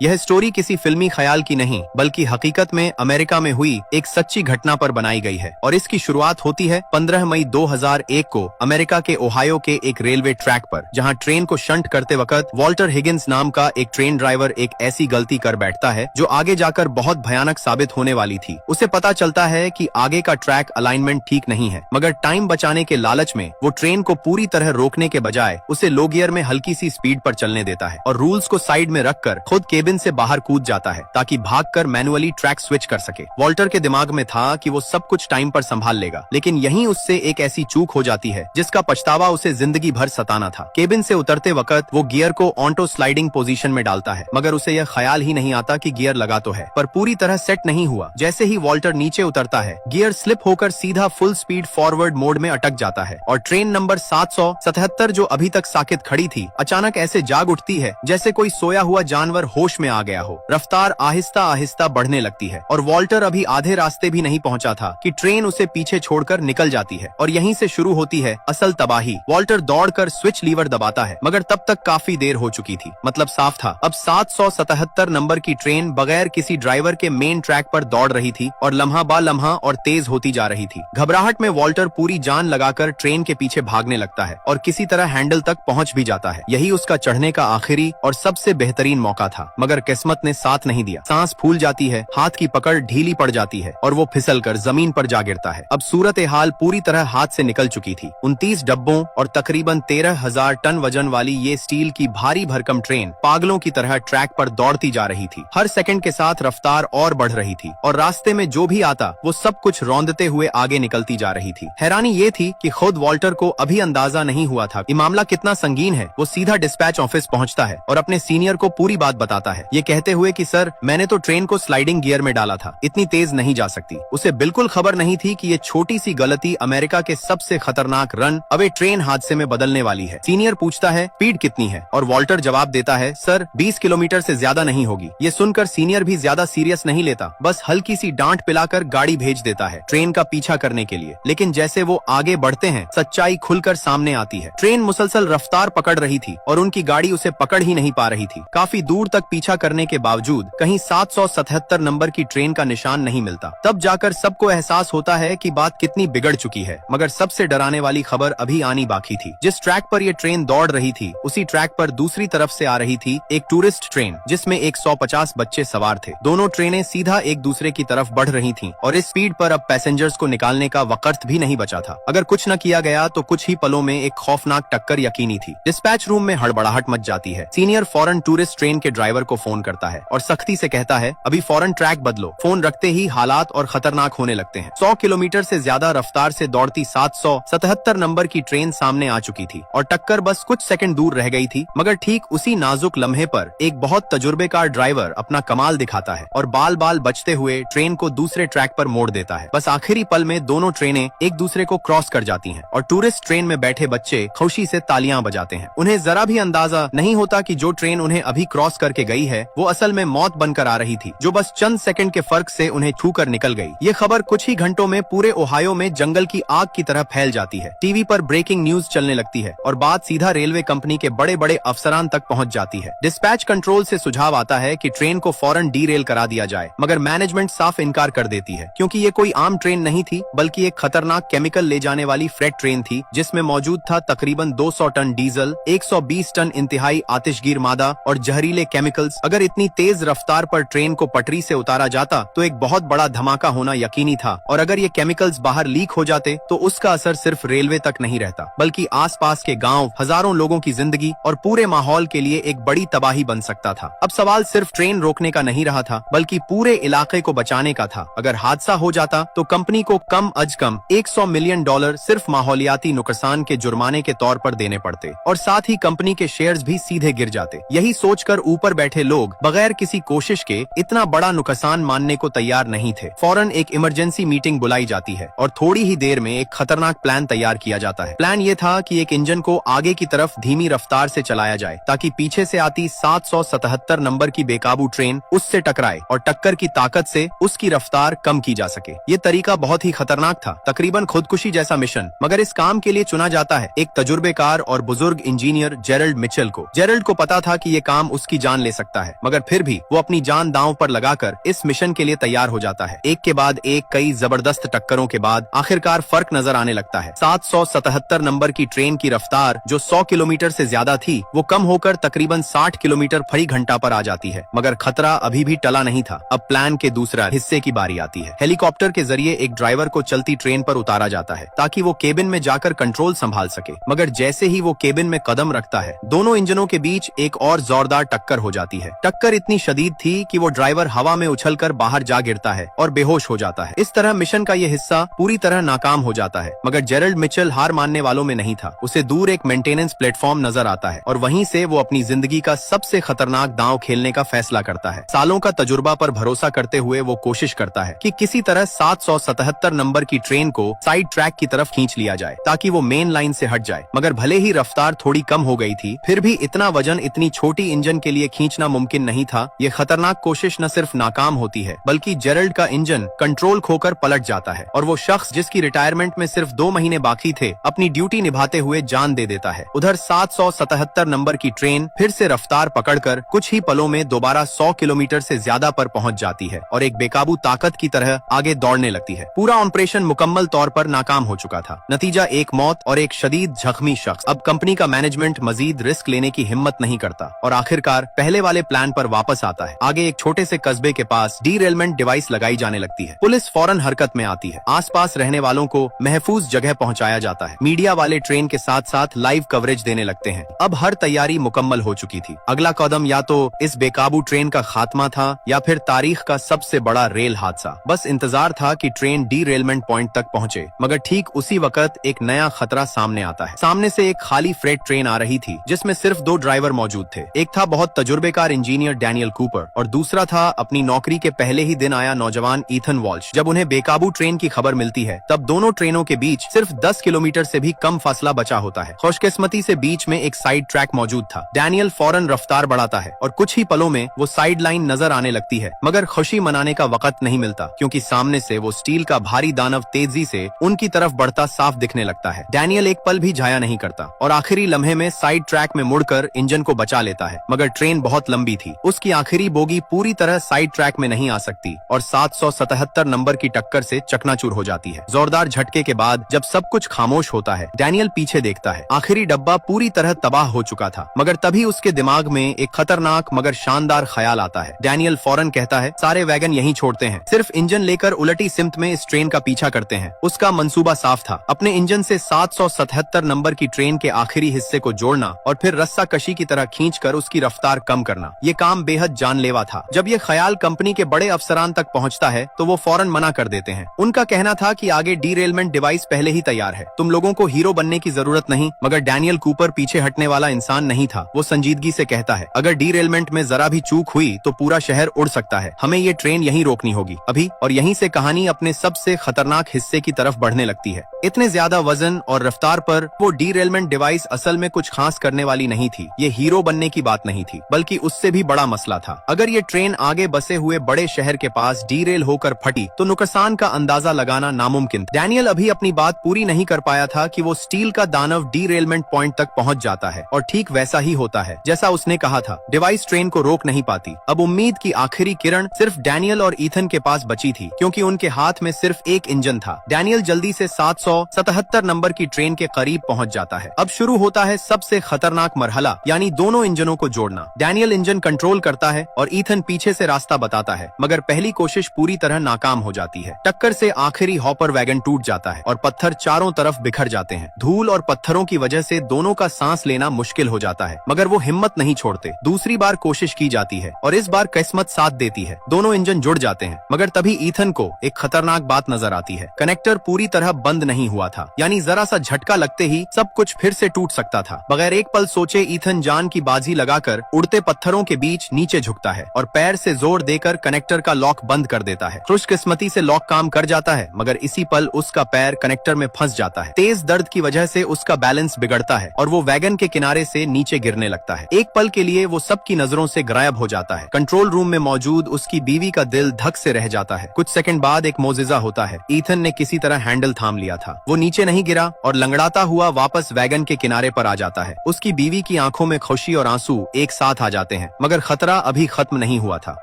यह स्टोरी किसी फिल्मी ख्याल की नहीं बल्कि हकीकत में अमेरिका में हुई एक सच्ची घटना पर बनाई गई है और इसकी शुरुआत होती है 15 मई 2001 को अमेरिका के ओहायो के एक रेलवे ट्रैक पर, जहां ट्रेन को शंट करते वक्त वॉल्टर हिगिंस नाम का एक ट्रेन ड्राइवर एक ऐसी गलती कर बैठता है जो आगे जाकर बहुत भयानक साबित होने वाली थी। उसे पता चलता है कि आगे का ट्रैक अलाइनमेंट ठीक नहीं है, मगर टाइम बचाने के लालच में वो ट्रेन को पूरी तरह रोकने के बजाय उसे लो गियर में हल्की सी स्पीड पर चलने देता है और रूल्स को साइड में रखकर खुद केबिन से बाहर कूद जाता है ताकि भागकर मैनुअली ट्रैक स्विच कर सके। वॉल्टर के दिमाग में था कि वो सब कुछ टाइम पर संभाल लेगा, लेकिन यहीं उससे एक ऐसी चूक हो जाती है जिसका पछतावा उसे जिंदगी भर सताना था। केबिन से उतरते वक्त वो गियर को ऑटो स्लाइडिंग पोजीशन में डालता है, मगर उसे यह ख्याल ही नहीं आता कि गियर लगा तो है पर पूरी तरह सेट नहीं हुआ। जैसे ही वॉल्टर नीचे उतरता है, गियर स्लिप होकर सीधा फुल स्पीड फॉरवर्ड मोड में अटक जाता है और ट्रेन नंबर 777 जो अभी तक साकित खड़ी थी अचानक ऐसे जाग उठती है जैसे कोई सोया हुआ जानवर होश में आ गया हो। रफ्तार आहिस्ता आहिस्ता बढ़ने लगती है और वॉल्टर अभी आधे रास्ते भी नहीं पहुंचा था कि ट्रेन उसे पीछे छोड़कर निकल जाती है और यहीं से शुरू होती है असल तबाही। वॉल्टर दौड़कर स्विच लीवर दबाता है, मगर तब तक काफी देर हो चुकी थी। मतलब साफ था, अब 777 नंबर की ट्रेन बगैर किसी ड्राइवर के मेन ट्रैक पर दौड़ रही थी और लम्हा बा लम्हा और तेज होती जा रही थी। घबराहट में वॉल्टर पूरी जान लगाकर ट्रेन के पीछे भागने लगता है और किसी तरह हैंडल तक पहुंच भी जाता है। यही उसका चढ़ने का आखिरी और सबसे बेहतरीन मौका था, मगर किस्मत ने साथ नहीं दिया। सांस फूल जाती है, हाथ की पकड़ ढीली पड़ जाती है और वो फिसलकर जमीन पर जा गिरता है। अब सूरत हाल पूरी तरह हाथ से निकल चुकी थी। 29 डब्बों और तकरीबन 13,000 टन वजन वाली ये स्टील की भारी भरकम ट्रेन पागलों की तरह ट्रैक पर दौड़ती जा रही थी। हर सेकंड के साथ रफ्तार और बढ़ रही थी और रास्ते में जो भी आता वो सब कुछ रौंदते हुए आगे निकलती जा रही थी। हैरानी ये थी कि खुद वॉल्टर को अभी अंदाजा नहीं हुआ था ये मामला कितना संगीन है। वो सीधा डिस्पैच ऑफिस पहुंचता है और अपने सीनियर को पूरी बात बताता है, ये कहते हुए कि सर, मैंने तो ट्रेन को स्लाइडिंग गियर में डाला था, इतनी तेज नहीं जा सकती। उसे बिल्कुल खबर नहीं थी कि ये छोटी सी गलती अमेरिका के सबसे खतरनाक रन अवे ट्रेन हादसे में बदलने वाली है। सीनियर पूछता है स्पीड कितनी है और वॉल्टर जवाब देता है, सर 20 किलोमीटर से ज्यादा नहीं होगी। ये सुनकर सीनियर भी ज्यादा सीरियस नहीं लेता, बस हल्की सी डांट पिलाकर गाड़ी भेज देता है ट्रेन का पीछा करने के लिए। लेकिन जैसे वो आगे बढ़ते हैं सच्चाई खुलकर सामने आती है। ट्रेन मुसलसल रफ्तार पकड़ रही थी और उनकी गाड़ी उसे पकड़ ही नहीं पा रही थी। काफी दूर तक पीछा करने के बावजूद कहीं 777 नंबर की ट्रेन का निशान नहीं मिलता। तब जाकर सबको एहसास होता है कि बात कितनी बिगड़ चुकी है। मगर सबसे डराने वाली खबर अभी आनी बाकी थी। जिस ट्रैक पर ये ट्रेन दौड़ रही थी उसी ट्रैक पर दूसरी तरफ से आ रही थी एक टूरिस्ट ट्रेन जिसमें 150 बच्चे सवार थे। दोनों ट्रेनें सीधा एक दूसरे की तरफ बढ़ रही थीं और इस स्पीड पर अब पैसेंजर्स को निकालने का वक्त भी नहीं बचा था। अगर कुछ न किया गया तो कुछ ही पलों में एक खौफनाक टक्कर यकीनी थी। डिस्पैच रूम में हड़बड़ाहट मच जाती है। सीनियर फौरन टूरिस्ट ट्रेन के ड्राइवर को फोन करता है और सख्ती से कहता है, अभी फौरन ट्रैक बदलो। फोन रखते ही हालात और खतरनाक होने लगते हैं। 100 किलोमीटर से ज्यादा रफ्तार से दौड़ती 777 नंबर की ट्रेन सामने आ चुकी थी और टक्कर बस कुछ सेकंड दूर रह गई थी। मगर ठीक उसी नाजुक लम्हे पर एक बहुत तजुर्बेकार ड्राइवर अपना कमाल दिखाता है और बाल बाल बचते हुए ट्रेन को दूसरे ट्रैक पर मोड़ देता है। बस आखिरी पल में दोनों ट्रेनें एक दूसरे को क्रॉस कर जाती हैं और टूरिस्ट ट्रेन में बैठे बच्चे खुशी से तालियां बजाते हैं। उन्हें जरा भी अंदाजा नहीं होता कि जो ट्रेन उन्हें अभी क्रॉस करके गई है वो असल में मौत बनकर आ रही थी, जो बस चंद सेकंड के फर्क से उन्हें छू कर निकल गई। ये खबर कुछ ही घंटों में पूरे ओहायो में जंगल की आग की तरह फैल जाती है। टीवी पर ब्रेकिंग न्यूज चलने लगती है और बात सीधा रेलवे कंपनी के बड़े बड़े अफसरान तक पहुंच जाती है। डिस्पैच कंट्रोल से सुझाव आता है कि ट्रेन को फौरन डीरेल करा दिया जाए, मगर मैनेजमेंट साफ इनकार कर देती है क्योंकि ये कोई आम ट्रेन नहीं थी बल्कि एक खतरनाक केमिकल ले जाने वाली फ्रेट ट्रेन थी जिसमें मौजूद था तकरीबन 200 टन डीजल, 120 टन इंतहाई आतिशगीर मादा और जहरीले केमिकल्स। अगर इतनी तेज रफ्तार पर ट्रेन को पटरी से उतारा जाता तो एक बहुत बड़ा धमाका होना यकीनी था और अगर ये केमिकल्स बाहर लीक हो जाते तो उसका असर सिर्फ रेलवे तक नहीं रहता बल्कि आसपास के गांव, हजारों लोगों की जिंदगी और पूरे माहौल के लिए एक बड़ी तबाही बन सकता था। अब सवाल सिर्फ ट्रेन रोकने का नहीं रहा था बल्कि पूरे इलाके को बचाने का था। अगर हादसा हो जाता तो कंपनी को कम अज कम $100 मिलियन सिर्फ माहौलियाती नुकसान के जुर्माने के तौर पर देने पड़ते और साथ ही कंपनी के शेयर्स भी सीधे गिर जाते। यही सोचकर ऊपर बैठे लोग बगैर किसी कोशिश के इतना बड़ा नुकसान मानने को तैयार नहीं थे। फौरन एक इमरजेंसी मीटिंग बुलाई जाती है और थोड़ी ही देर में एक खतरनाक प्लान तैयार किया जाता है। प्लान ये था कि एक इंजन को आगे की तरफ धीमी रफ्तार से चलाया जाए ताकि पीछे से आती 777 नंबर की बेकाबू ट्रेन उससे टकराए और टक्कर की ताकत से उसकी रफ्तार कम की जा सके। ये तरीका बहुत ही खतरनाक था, तकरीबन खुदकुशी जैसा मिशन, मगर इस काम के लिए चुना जाता है एक तजुर्बेकार और बुजुर्ग इंजीनियर जेरल्ड मिचेल को। जेरल्ड को पता था कि ये काम उसकी जान ले सकता सकता है, मगर फिर भी वो अपनी जान दांव पर लगाकर इस मिशन के लिए तैयार हो जाता है। एक के बाद एक कई जबरदस्त टक्करों के बाद आखिरकार फर्क नजर आने लगता है। 777 नंबर की ट्रेन की रफ्तार जो 100 किलोमीटर से ज्यादा थी, वो कम होकर तकरीबन 60 किलोमीटर प्रति घंटा पर आ जाती है। मगर खतरा अभी भी टला नहीं था। अब प्लान के दूसरा हिस्से की बारी आती है। हेलीकॉप्टर के जरिए एक ड्राइवर को चलती ट्रेन पर उतारा जाता है ताकि वो केबिन में जाकर कंट्रोल संभाल सके। मगर जैसे ही वो केबिन में कदम रखता है, दोनों इंजनों के बीच एक और जोरदार टक्कर हो जाती है। टक्कर इतनी शदीद थी कि वो ड्राइवर हवा में उछलकर बाहर जा गिरता है और बेहोश हो जाता है। इस तरह मिशन का ये हिस्सा पूरी तरह नाकाम हो जाता है। मगर जेरल्ड मिचेल हार मानने वालों में नहीं था। उसे दूर एक मेंटेनेंस प्लेटफॉर्म नजर आता है और वहीं से वो अपनी जिंदगी का सबसे खतरनाक दांव खेलने का फैसला करता है। सालों का तजुर्बा पर भरोसा करते हुए वो कोशिश करता है कि किसी तरह 777 नंबर की ट्रेन को साइड ट्रैक की तरफ खींच लिया जाए ताकि वो मेन लाइन से हट जाए। मगर भले ही रफ्तार थोड़ी कम हो गई थी, फिर भी इतना वजन इतनी छोटी इंजन के लिए खींचना मुमकिन नहीं था। ये खतरनाक कोशिश न सिर्फ नाकाम होती है, बल्कि जेरल्ड का इंजन कंट्रोल खोकर पलट जाता है और वो शख्स जिसकी रिटायरमेंट में सिर्फ 2 महीने बाकी थे, अपनी ड्यूटी निभाते हुए जान दे देता है। उधर 777 नंबर की ट्रेन फिर से रफ्तार पकड़कर कुछ ही पलों में दोबारा 100 किलोमीटर से ज्यादा पर पहुंच जाती है और एक बेकाबू ताकत की तरह आगे दौड़ने लगती है। पूरा ऑपरेशन मुकम्मल तौर पर नाकाम हो चुका था। नतीजा एक मौत और एक शदीद जख्मी शख्स। अब कंपनी का मैनेजमेंट मजीद रिस्क लेने की हिम्मत नहीं करता और आखिरकार पहले वाले प्लान पर वापस आता है। आगे एक छोटे से कस्बे के पास डीरेलमेंट डिवाइस लगाई जाने लगती है। पुलिस फौरन हरकत में आती है। आसपास रहने वालों को महफूज जगह पहुंचाया जाता है। मीडिया वाले ट्रेन के साथ साथ लाइव कवरेज देने लगते हैं। अब हर तैयारी मुकम्मल हो चुकी थी। अगला कदम या तो इस बेकाबू ट्रेन का खात्मा था या फिर तारीख का सबसे बड़ा रेल हादसा। बस इंतजार था कि ट्रेन डीरेलमेंट पॉइंट तक पहुंचे। मगर ठीक उसी वक्त एक नया खतरा सामने आता है। सामने से एक खाली फ्रेट ट्रेन आ रही थी जिसमें सिर्फ 2 ड्राइवर मौजूद थे। एक था बहुत तजुर्बेकार इंजीनियर डैनियल कूपर और दूसरा था अपनी नौकरी के पहले ही दिन आया नौजवान ईथन वॉल्श। जब उन्हें बेकाबू ट्रेन की खबर मिलती है, तब दोनों ट्रेनों के बीच सिर्फ 10 किलोमीटर से भी कम फासला बचा होता है। खुशकिस्मती से बीच में एक साइड ट्रैक मौजूद था। डैनियल फौरन रफ्तार बढ़ाता है और कुछ ही पलों में वो साइड लाइन नजर आने लगती है। मगर खुशी मनाने का वक्त नहीं मिलता क्योंकि सामने से वो स्टील का भारी दानव तेजी से उनकी तरफ बढ़ता साफ दिखने लगता है। डैनियल एक पल भी जाया नहीं करता और आखिरी लम्हे में साइड ट्रैक में मुड़कर इंजन को बचा लेता है। मगर ट्रेन बहुत लंबी थी। उसकी आखिरी बोगी पूरी तरह साइड ट्रैक में नहीं आ सकती और 777 नंबर की टक्कर से चकनाचूर हो जाती है। जोरदार झटके के बाद जब सब कुछ खामोश होता है, डैनियल पीछे देखता है। आखिरी डब्बा पूरी तरह तबाह हो चुका था। मगर तभी उसके दिमाग में एक खतरनाक मगर शानदार ख्याल आता है। डैनियल फौरन कहता है, सारे वैगन यहीं छोड़ते हैं, सिर्फ इंजन लेकर उलटी सिमत में इस ट्रेन का पीछा करते हैं। उसका मंसूबा साफ था, अपने इंजन से 777 नंबर की ट्रेन के आखिरी हिस्से को जोड़ना और फिर रस्सा कशी की तरह खींचकर उसकी रफ्तार कम करना। ये काम बेहद जानलेवा था। जब ये ख्याल कंपनी के बड़े अफसरान तक पहुंचता है तो वो फौरन मना कर देते हैं। उनका कहना था कि आगे डीरेलमेंट डिवाइस पहले ही तैयार है, तुम लोगों को हीरो बनने की जरूरत नहीं। मगर डैनियल कूपर पीछे हटने वाला इंसान नहीं था। वो संजीदगी से कहता है, अगर डीरेलमेंट में जरा भी चूक हुई तो पूरा शहर उड़ सकता है। हमें ये ट्रेन यहीं रोकनी होगी अभी। और यहीं से कहानी अपने सबसे खतरनाक हिस्से की तरफ बढ़ने लगती है। इतने ज्यादा वजन और रफ्तार पर वो डीरेलमेंट डिवाइस असल में कुछ खास करने वाली नहीं थी। ये हीरो बनने की बात नहीं थी, बल्कि उससे भी बड़ा मसला था। अगर ये ट्रेन आगे बसे हुए बड़े शहर के पास डीरेल होकर फटी तो नुकसान का अंदाजा लगाना नामुमकिन। डैनियल अभी अपनी बात पूरी नहीं कर पाया था कि वो स्टील का दानव डीरेलमेंट पॉइंट तक पहुंच जाता है और ठीक वैसा ही होता है जैसा उसने कहा था। डिवाइस ट्रेन को रोक नहीं पाती। अब उम्मीद की आखिरी किरण सिर्फ डैनियल और ईथन के पास बची थी क्योंकि उनके हाथ में सिर्फ एक इंजन था। डैनियल जल्दी से 777 नंबर की ट्रेन के करीब पहुंच जाता है। अब शुरू होता है सबसे खतरनाक मरहला, यानी दोनों इंजनों को जोड़ना। डैनियल इंजन कंट्रोल करता है और ईथन पीछे से रास्ता बताता है, मगर पहली कोशिश पूरी तरह नाकाम हो जाती है। टक्कर से आखिरी हॉपर वैगन टूट जाता है और पत्थर चारों तरफ बिखर जाते हैं। धूल और पत्थरों की वजह से दोनों का सांस लेना मुश्किल हो जाता है, मगर वो हिम्मत नहीं छोड़ते। दूसरी बार कोशिश की जाती है और इस बार किस्मत साथ देती है। दोनों इंजन जुड़ जाते हैं। मगर तभी ईथन को एक खतरनाक बात नजर आती है। कनेक्टर पूरी तरह बंद नहीं हुआ था, यानी जरा सा झटका लगते ही सब कुछ फिर से टूट सकता था। बगैर एक पल सोचे ईथन जान की बाजी लगाकर उड़ते पत्थरों के बीच नीचे झुकता है और पैर से जोर देकर कनेक्टर का लॉक बंद कर देता है। खुशकिस्मती से लॉक काम कर जाता है, मगर इसी पल उसका पैर कनेक्टर में फंस जाता है। तेज दर्द की वजह से उसका बैलेंस बिगड़ता है और वो वैगन के किनारे से नीचे गिरने लगता है। एक पल के लिए वो सबकी नजरों से गायब हो जाता है। कंट्रोल रूम में मौजूद उसकी बीवी का दिल धक से रह जाता है। कुछ सेकंड बाद एक मोजिजा होता है। ईथन ने किसी तरह हैंडल थाम लिया था। वो नीचे नहीं गिरा और लंगड़ाता हुआ वापस वैगन के किनारे पर आ जाता है। उसकी बीवी की आंखों में खुशी और आंसू एक साथ आ जाते हैं। हैं, मगर खतरा अभी खत्म नहीं हुआ था।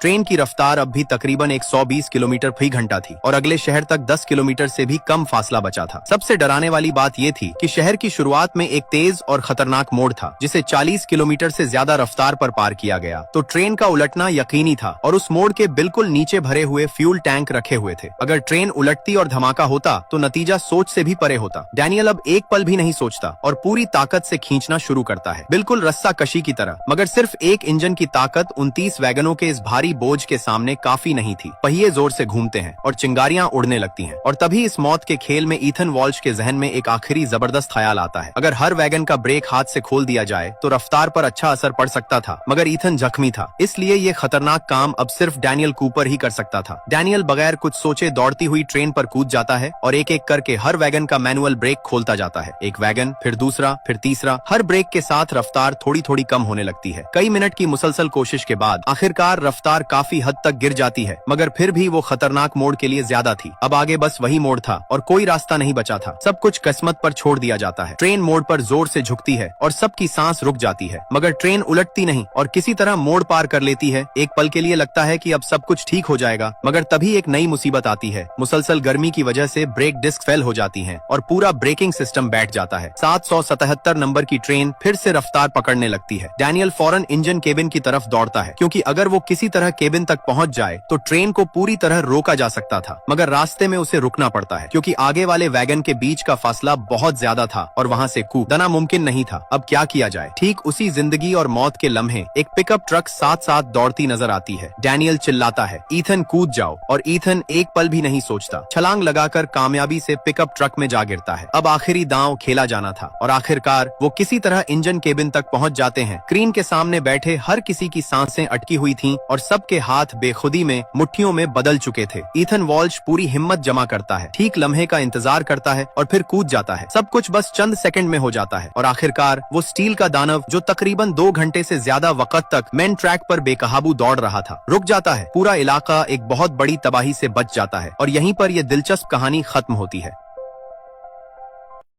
ट्रेन की रफ्तार अब भी तकरीबन 120 किलोमीटर फी घंटा थी और अगले शहर तक 10 किलोमीटर से भी कम फासला बचा था। सबसे डराने वाली बात ये थी कि शहर की शुरुआत में एक तेज और खतरनाक मोड़ था जिसे 40 किलोमीटर से ज्यादा रफ्तार पर पार किया गया तो ट्रेन का उलटना यकीनी था और उस मोड़ के बिल्कुल नीचे भरे हुए फ्यूल टैंक रखे हुए थे। अगर ट्रेन उलटती और धमाका होता तो नतीजा सोच से भी परे होता। डैनियल अब एक पल भी नहीं सोचता और पूरी ताकत से खींचना शुरू करता है, बिल्कुल रस्सा कशी की तरह। मगर सिर्फ एक इंजन की ताकत 29 वैगनों के इस भारी बोझ के सामने काफी नहीं थी। पहिए जोर से घूमते हैं और चिंगारियां उड़ने लगती हैं और तभी इस मौत के खेल में ईथन वॉल्श के जहन में एक आखिरी जबरदस्त ख्याल आता है। अगर हर वैगन का ब्रेक हाथ से खोल दिया जाए तो रफ्तार पर अच्छा असर पड़ सकता था, मगर ईथन जख्मी था, इसलिए ये खतरनाक काम अब सिर्फ डैनियल कूपर ही कर सकता था। डैनियल बगैर कुछ सोचे दौड़ती हुई ट्रेन पर कूद जाता है और एक एक करके हर वैगन का मैनुअल ब्रेक खोलता जाता है। एक वैगन, फिर दूसरा, फिर तीसरा। हर ब्रेक के साथ रफ्तार थोड़ी थोड़ी कम होने लगती है। कई मिनट की मुसलसल कोशिश के बाद आखिरकार रफ्तार काफी हद तक गिर जाती है, मगर फिर भी वो खतरनाक मोड़ के लिए ज्यादा थी। अब आगे बस वही मोड़ था और कोई रास्ता नहीं बचा था। सब कुछ किस्मत पर छोड़ दिया जाता है। ट्रेन मोड़ पर जोर से झुकती है और सबकी सांस रुक जाती है, मगर ट्रेन उलटती नहीं और किसी तरह मोड़ पार कर लेती है। एक पल के लिए लगता है कि अब सब कुछ ठीक हो जाएगा, मगर तभी एक नई मुसीबत आती है। मुसलसल गर्मी की वजह से ब्रेक डिस्क फेल हो जाती हैं और पूरा ब्रेकिंग सिस्टम बैठ जाता है। 777 नंबर की ट्रेन फिर से रफ्तार पकड़ने लगती है। डैनियल फौरन इंजन केबिन की तरफ दौड़ता है, क्योंकि अगर वो किसी तरह केबिन तक पहुंच जाए तो ट्रेन को पूरी तरह रोका जा सकता था। मगर रास्ते में उसे रुकना पड़ता है, क्योंकि आगे वाले वैगन के बीच का फासला बहुत ज्यादा था और वहाँ से कूदना मुमकिन नहीं था। अब क्या किया जाए? ठीक उसी जिंदगी और मौत के लम्हे एक पिकअप ट्रक साथ साथ दौड़ती नजर आती है। डैनियल चिल्लाता है, ईथन कूद जाओ, और ईथन एक पल भी नहीं सोचता, छलांग लगाकर कामयाबी से पिकअप ट्रक में जा गिरता है। अब आखिरी दांव खेला जाना था और आखिरकार वो किसी तरह इंजन केबिन तक पहुंच जाते हैं। स्क्रीन के सामने बैठे हर किसी की सांसें अटकी हुई थीं और सबके हाथ बेखुदी में मुट्ठियों में बदल चुके थे। ईथन वॉल्श पूरी हिम्मत जमा करता है, ठीक लम्हे का इंतजार करता है और फिर कूद जाता है। सब कुछ बस चंद सेकंड में हो जाता है और आखिरकार वो स्टील का दानव जो तकरीबन 2 घंटे से ज्यादा वक्त तक मेन ट्रैक पर बेकाबू दौड़ रहा था, रुक जाता है। पूरा इलाका एक बहुत बड़ी तबाही से बच जाता है और यहीं पर यह दिलचस्प कहानी खत्म होती है।